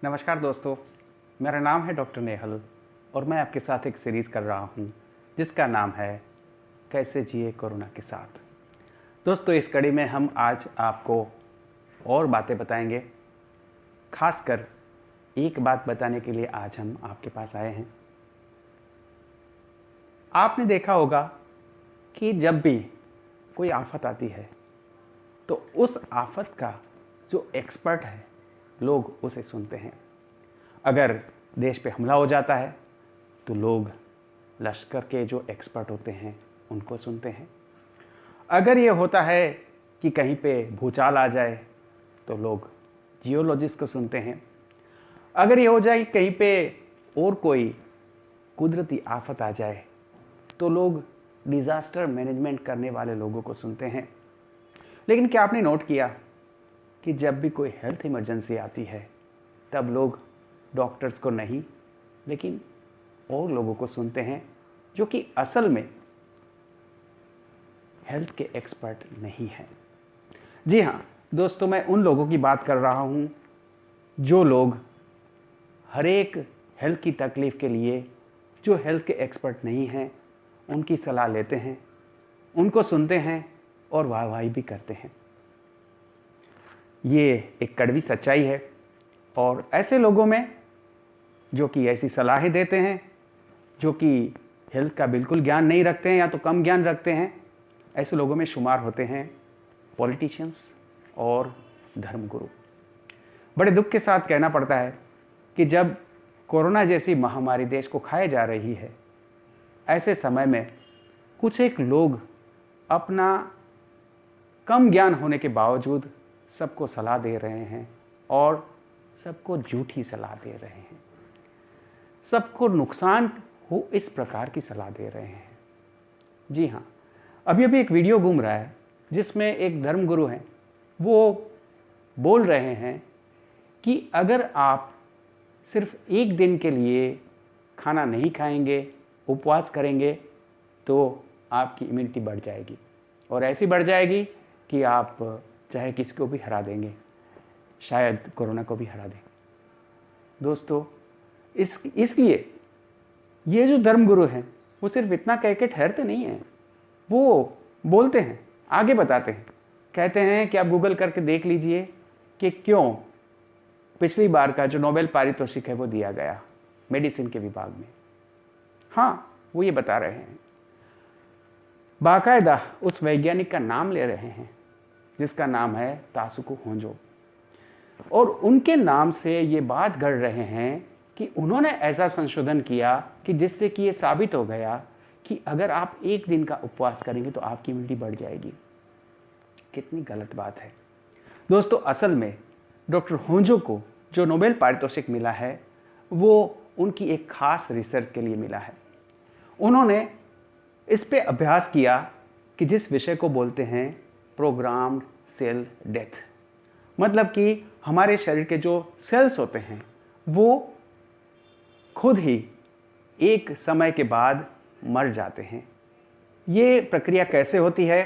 नमस्कार दोस्तों, मेरा नाम है डॉक्टर नेहल और मैं आपके साथ एक सीरीज़ कर रहा हूं जिसका नाम है कैसे जिए कोरोना के साथ। दोस्तों, इस कड़ी में हम आज आपको और बातें बताएंगे। खासकर एक बात बताने के लिए आज हम आपके पास आए हैं। आपने देखा होगा कि जब भी कोई आफत आती है तो उस आफत का जो एक्सपर्ट है लोग उसे सुनते हैं। अगर देश पे हमला हो जाता है तो लोग लश्कर के जो एक्सपर्ट होते हैं उनको सुनते हैं। अगर ये होता है कि कहीं पे भूचाल आ जाए तो लोग जियोलॉजिस्ट को सुनते हैं। अगर ये हो जाए कहीं पे और कोई कुदरती आफत आ जाए तो लोग डिज़ास्टर मैनेजमेंट करने वाले लोगों को सुनते हैं। लेकिन क्या आपने नोट किया कि जब भी कोई हेल्थ इमरजेंसी आती है तब लोग डॉक्टर्स को नहीं लेकिन और लोगों को सुनते हैं जो कि असल में हेल्थ के एक्सपर्ट नहीं हैं। जी हाँ दोस्तों, मैं उन लोगों की बात कर रहा हूँ जो लोग हर एक हेल्थ की तकलीफ के लिए जो हेल्थ के एक्सपर्ट नहीं हैं उनकी सलाह लेते हैं, उनको सुनते हैं और वाहवाही भी करते हैं। ये एक कड़वी सच्चाई है और ऐसे लोगों में जो कि ऐसी सलाहें देते हैं जो कि हेल्थ का बिल्कुल ज्ञान नहीं रखते हैं या तो कम ज्ञान रखते हैं, ऐसे लोगों में शुमार होते हैं पॉलिटिशियंस और धर्मगुरु। बड़े दुख के साथ कहना पड़ता है कि जब कोरोना जैसी महामारी देश को खाए जा रही है, ऐसे समय में कुछ एक लोग अपना कम ज्ञान होने के बावजूद सबको सलाह दे रहे हैं और सबको झूठी सलाह दे रहे हैं, सबको नुकसान हो इस प्रकार की सलाह दे रहे हैं। जी हाँ, अभी अभी एक वीडियो घूम रहा है जिसमें एक धर्मगुरु हैं, वो बोल रहे हैं कि अगर आप सिर्फ एक दिन के लिए खाना नहीं खाएंगे, उपवास करेंगे तो आपकी इम्यूनिटी बढ़ जाएगी और ऐसी बढ़ जाएगी कि आप चाहे किसी को भी हरा देंगे, शायद कोरोना को भी हरा दें। दोस्तों, इसलिए ये जो धर्मगुरु हैं वो सिर्फ इतना कह के ठहरते नहीं हैं, वो बोलते हैं, आगे बताते हैं, कहते हैं कि आप गूगल करके देख लीजिए कि क्यों पिछली बार का जो नोबेल पारितोषिक है वो दिया गया मेडिसिन के विभाग में। हाँ, वो ये बता रहे हैं, बाकायदा उस वैज्ञानिक का नाम ले रहे हैं जिसका नाम है तासुको होंजो, और उनके नाम से ये बात गढ़ रहे हैं कि उन्होंने ऐसा संशोधन किया कि जिससे कि ये साबित हो गया कि अगर आप एक दिन का उपवास करेंगे तो आपकी इम्यूनिटी बढ़ जाएगी। कितनी गलत बात है दोस्तों। असल में डॉक्टर होंजो को जो नोबेल पारितोषिक मिला है वो उनकी एक खास रिसर्च के लिए मिला है। उन्होंने इस पे अभ्यास किया कि जिस विषय को बोलते हैं प्रोग्राम्ड सेल डेथ, मतलब कि हमारे शरीर के जो सेल्स होते हैं वो खुद ही एक समय के बाद मर जाते हैं। ये प्रक्रिया कैसे होती है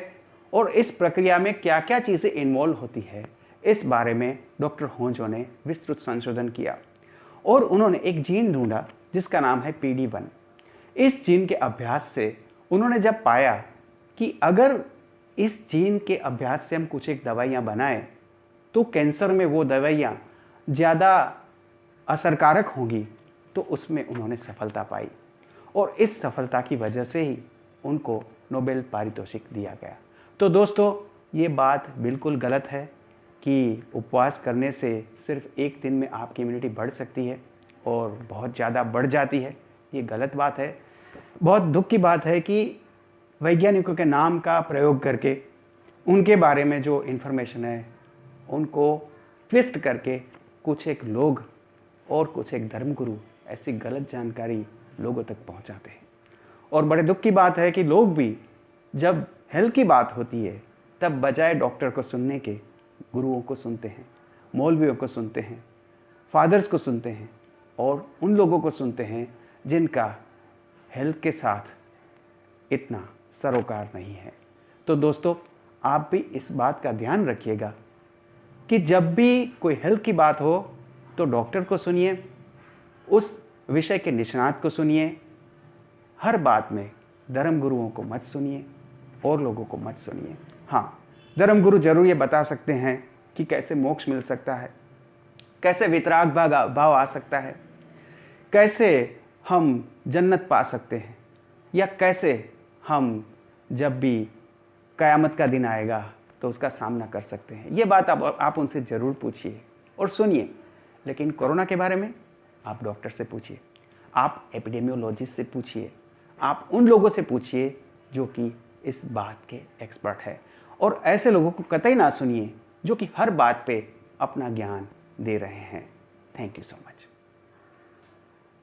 और इस प्रक्रिया में क्या क्या चीज़ें इन्वॉल्व होती है, इस बारे में डॉक्टर होंजो ने विस्तृत संशोधन किया और उन्होंने एक जीन ढूंढा जिसका नाम है PD1। इस जीन के अभ्यास से उन्होंने जब पाया कि अगर इस जीन के अभ्यास से हम कुछ एक दवाइयाँ बनाएं तो कैंसर में वो दवाइयाँ ज़्यादा असरकारक होंगी, तो उसमें उन्होंने सफलता पाई और इस सफलता की वजह से ही उनको नोबेल पारितोषिक दिया गया। तो दोस्तों, ये बात बिल्कुल गलत है कि उपवास करने से सिर्फ एक दिन में आपकी इम्यूनिटी बढ़ सकती है और बहुत ज़्यादा बढ़ जाती है। ये गलत बात है। बहुत दुख की बात है कि वैज्ञानिकों के नाम का प्रयोग करके उनके बारे में जो इन्फॉर्मेशन है उनको ट्विस्ट करके कुछ एक लोग और कुछ एक धर्मगुरु ऐसी गलत जानकारी लोगों तक पहुंचाते हैं। और बड़े दुख की बात है कि लोग भी जब हेल्थ की बात होती है तब बजाय डॉक्टर को सुनने के गुरुओं को सुनते हैं, मौलवियों को सुनते हैं, फादर्स को सुनते हैं और उन लोगों को सुनते हैं जिनका हेल्थ के साथ इतना सरोकार नहीं है। तो दोस्तों, आप भी इस बात का ध्यान रखिएगा कि जब भी कोई हेल्थ की बात हो, तो डॉक्टर को सुनिए, उस विषय के निष्णात को सुनिए। हर बात में धर्मगुरुओं को मत सुनिए और लोगों को मत सुनिए। हाँ, धर्मगुरु जरूर ये बता सकते हैं कि कैसे मोक्ष मिल सकता है, कैसे वितराग भाव आ सकता है, कैसे हम जन्नत पा सकते हैं, या कैसे हम जब भी कयामत का दिन आएगा तो उसका सामना कर सकते हैं। ये बात आप उनसे ज़रूर पूछिए और सुनिए। लेकिन कोरोना के बारे में आप डॉक्टर से पूछिए, आप एपिडेमियोलॉजिस्ट से पूछिए, आप उन लोगों से पूछिए जो कि इस बात के एक्सपर्ट है। और ऐसे लोगों को कतई ना सुनिए जो कि हर बात पे अपना ज्ञान दे रहे हैं। Thank you so much.